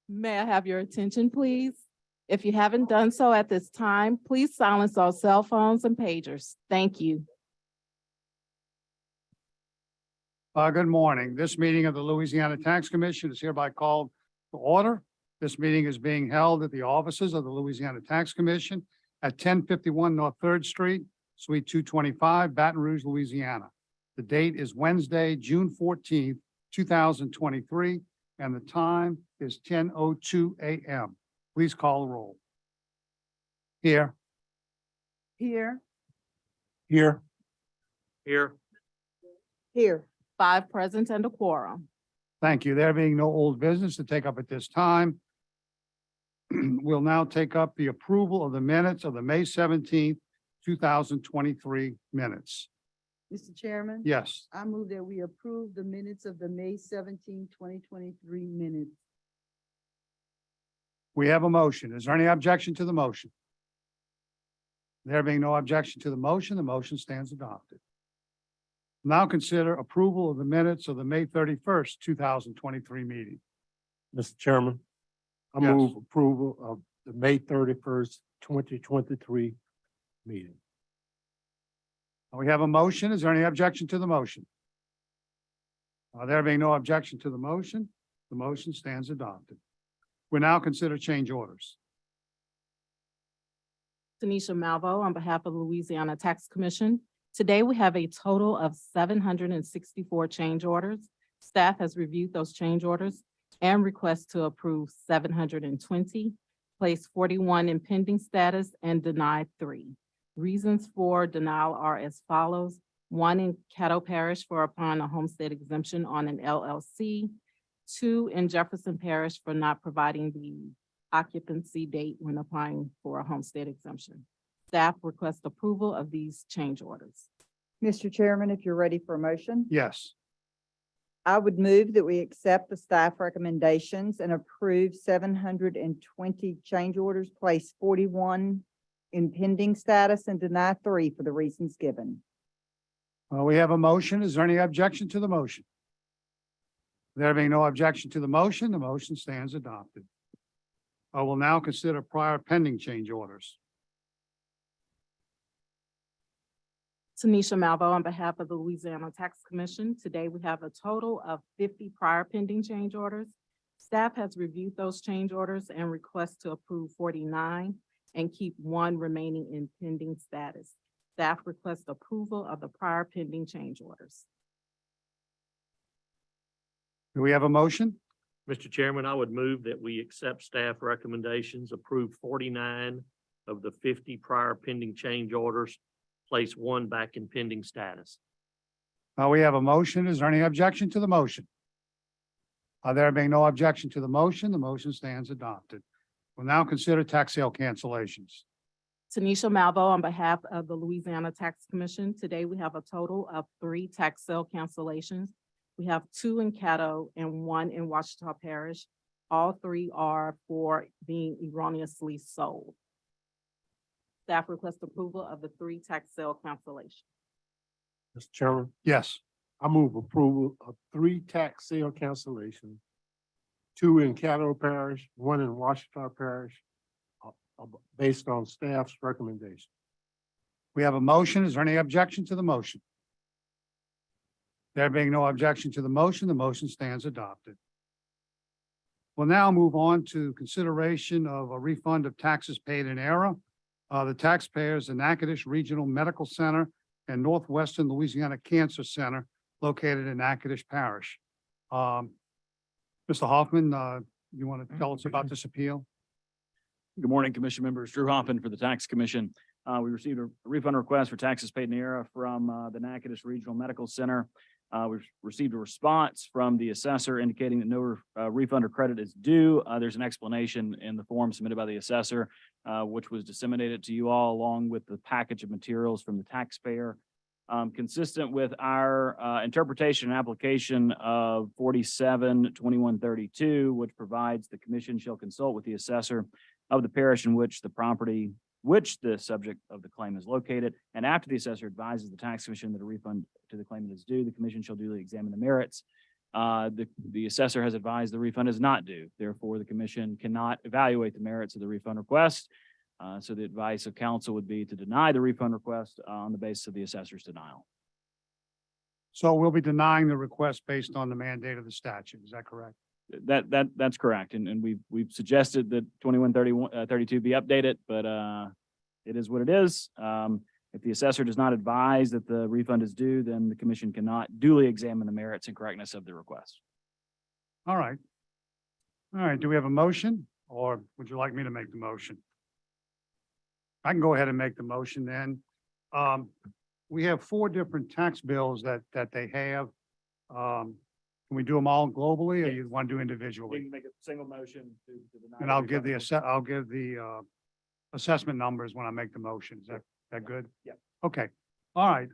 May I have your attention, please? If you haven't done so at this time, please silence all cell phones and pagers. Thank you. Good morning. This meeting of the Louisiana Tax Commission is hereby called to order. This meeting is being held at the offices of the Louisiana Tax Commission at 1051 North Third Street, Suite 225, Baton Rouge, Louisiana. The date is Wednesday, June 14th, 2023, and the time is 10:02 a.m. Please call the roll. Here. Here. Here. Here. Here. 5 present and a quorum. Thank you. There being no old business to take up at this time, we'll now take up the approval of the minutes of the May 17th, 2023 minutes. Mr. Chairman? Yes, I move that we approve the minutes of the May 17, 2023 minutes. we have a motion. Is there any objection to the motion? There being no objection to the motion stands adopted. Now consider approval of the minutes of the May 31st, 2023 meeting. Mr. Chairman, I Yes. move approval of the May 31st, 2023 meeting. We have a motion. Is there any objection to the motion? There being no objection to the motion stands adopted. We now consider change orders. Tanisha Malvo on behalf of the Louisiana Tax Commission. Today, we have a total of 764 change orders. Staff has reviewed those change orders and requests to approve 720, place 41 in pending status, and deny 3. Reasons for denial are as follows. 1 in Caddo Parish for applying a homestead exemption on an LLC. 2 in Jefferson Parish for not providing the occupancy date when applying for a homestead exemption. Staff request approval of these change orders. Mr. Chairman, if you're ready for a motion, Yes, I would move that we accept the staff recommendations and approve 720 change orders, place 41 in pending status, and deny 3 for the reasons given. we have a motion. Is there any objection to the motion? There being no objection to the motion stands adopted. I will now consider prior pending change orders. Tanisha Malvo on behalf of the Louisiana Tax Commission. Today, we have a total of 50 prior pending change orders. Staff has reviewed those change orders and requests to approve 49 and keep 1 remaining in pending status. Staff request approval of the prior pending change orders. Do we have a motion? Mr. Chairman, I would move that we accept staff recommendations, approve 49 of the 50 prior pending change orders, place 1 back in pending status. We have a motion. Is there any objection to the motion? There being no objection to the motion stands adopted. We'll now consider tax sale cancellations. Tanisha Malvo on behalf of the Louisiana Tax Commission. Today, we have a total of 3 tax sale cancellations. We have 2 in Caddo and 1 in Ouachita Parish. All 3 are for being erroneously sold. Staff request approval of the 3 tax sale cancellations. Mr. Chairman, Yes, I move approval of 3 tax sale cancellations, 2 in Caddo Parish, 1 in Ouachita Parish, based on staff's recommendation. we have a motion. Is there any objection to the motion? There being no objection to the motion stands adopted. We'll now move on to consideration of a refund of taxes paid in error. The taxpayers in Natchitoches Regional Medical Center and Northwestern Louisiana Cancer Center located in Natchitoches Parish. Mr. Hoffman, you want to tell us about this appeal? Good morning, Commission members. Drew Hoffman for the Tax Commission. We received a refund request for taxes paid in error from the Natchitoches Regional Medical Center. We've received a response from the assessor indicating that no refund or credit is due. There's an explanation in the form submitted by the assessor, which was disseminated to you all along with the package of materials from the taxpayer. Consistent with our interpretation and application of 47-2132, which provides the commission shall consult with the assessor of the parish in which the subject of the claim is located, and after the assessor advises the tax commission that a refund to the claimant is due, the commission shall duly examine the merits. The assessor has advised the refund is not due. Therefore, the commission cannot evaluate the merits of the refund request. So the advice of counsel would be to deny the refund request on the basis of the assessor's denial. So we'll be denying the request based on the mandate of the statute. Is that correct? That's correct. And we've suggested that 32 be updated, but it is what it is. If the assessor does not advise that the refund is due, then the commission cannot duly examine the merits and correctness of the request. All right. All right. Do we have a motion, or would you like me to make the motion? I can go ahead and make the motion then. We have 4 different tax bills that they have. Can we do them all globally, or you want to do individually? make a single motion to deny. And I'll give the assessment numbers when I make the motion. Is that good? Yeah. Okay. All right.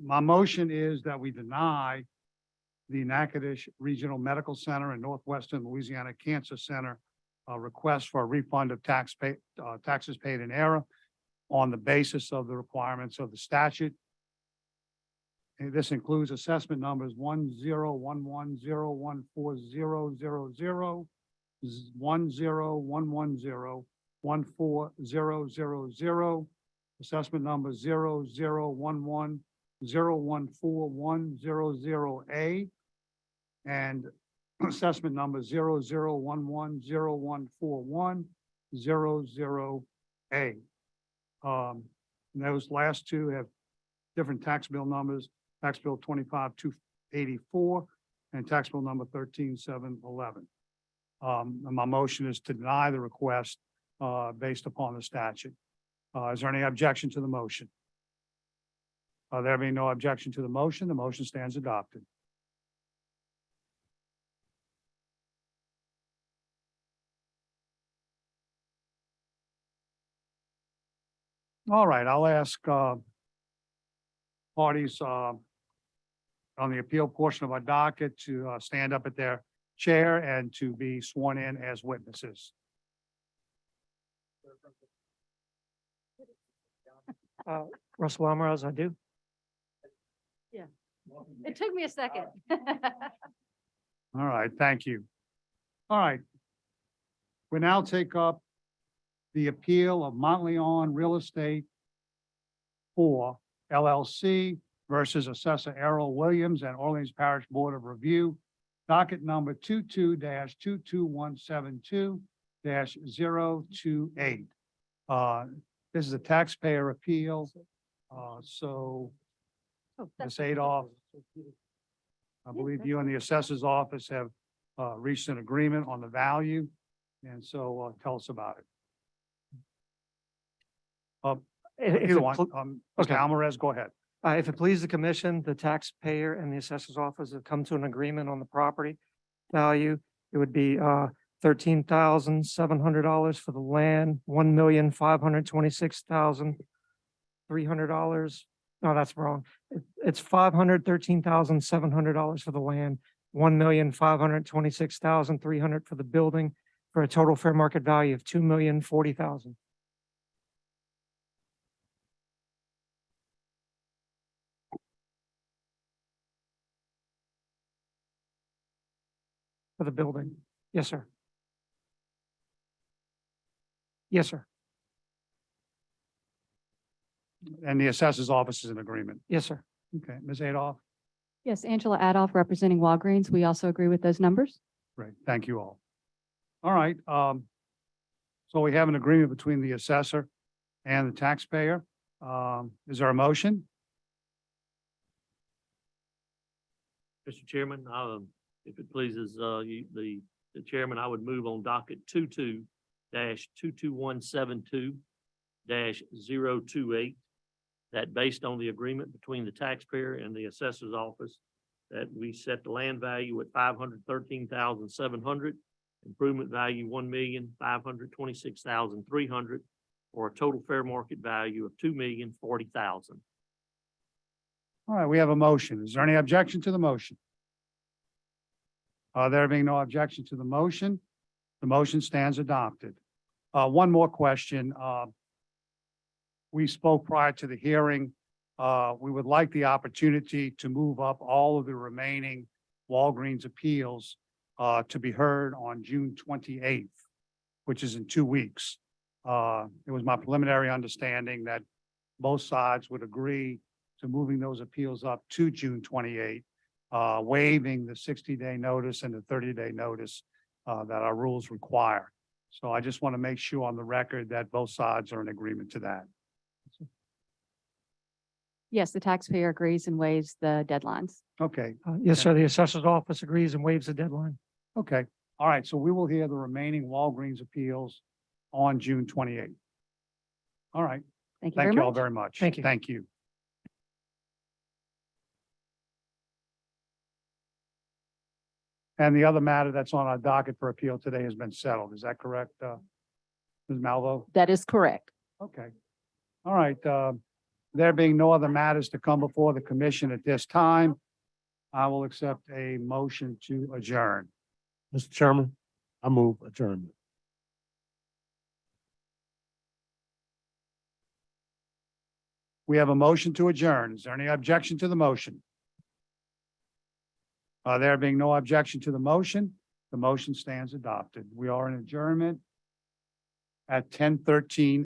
My motion is that we deny the Natchitoches Regional Medical Center and Northwestern Louisiana Cancer Center request for a refund of taxes paid in error on the basis of the requirements of the statute. And this includes assessment numbers 10110140000, 10110140000, assessment number 0011014100A, and assessment number 0011014100A. Those last 2 have different tax bill numbers, tax bill 25284 and tax bill number 13711. And my motion is to deny the request based upon the statute. Is there any objection to the motion? There being no objection to the motion stands adopted. All right, I'll ask parties on the appeal portion of our docket to stand up at their chair and to be sworn in as witnesses. Russell Almaraz, I do. It took me a second. All right, thank you. All right. We now take up the appeal of Montleon Real Estate 4 LLC versus Assessor Errol Williams and Orleans Parish Board of Review, docket number 22-22172-028. This is a taxpayer appeal. Ms. Adolph, I believe you and the assessor's office have reached an agreement on the value. And so tell us about it. If Either it one. pl- Mr. okay. Alvarez, go ahead. If it pleases the commission, the taxpayer and the assessor's office have come to an agreement on the property value. It would be $13,700 for the land, $1,526,300. No, that's wrong. It's $513,700 for the land, $1,526,300 for the building, for a total fair market value of $2,040,000. For the building. Yes, sir. Yes, sir. And the assessor's office is in agreement. Yes, sir. Okay, Ms. Adolph, Yes, Angela Adolph representing Walgreens. We also agree with those numbers. great, thank you all. All right, so we have an agreement between the assessor and the taxpayer. Is there a motion? Mr. Chairman, if it pleases, the chairman, I would move on docket 22-22172-028 that based on the agreement between the taxpayer and the assessor's office, that we set the land value at $513,700, improvement value $1,526,300, or a total fair market value of $2,040,000. All right, we have a motion. Is there any objection to the motion? There being no objection to the motion stands adopted. One more question. We spoke prior to the hearing. We would like the opportunity to move up all of the remaining Walgreens appeals to be heard on June 28th, which is in 2 weeks. It was my preliminary understanding that both sides would agree to moving those appeals up to June 28th, waiving the 60-day notice and the 30-day notice that our rules require. So I just want to make sure on the record that both sides are in agreement to that. Yes, the taxpayer agrees and waives the deadlines. Okay, Yes, sir. The assessor's office agrees and waives the deadline. okay. All right, so we will hear the remaining Walgreens appeals on June 28th. All right, Thank you thank very you all much. very much. Thank you. Thank you. And the other matter that's on our docket for appeal today has been settled. Is that correct, Ms. Malvo? That is correct. Okay. All right, there being no other matters to come before the commission at this time, I will accept a motion to adjourn. Mr. Chairman, I move adjournment. We have a motion to adjourn. Is there any objection to the motion? There being no objection to the motion stands adopted. We are in adjournment at 10:13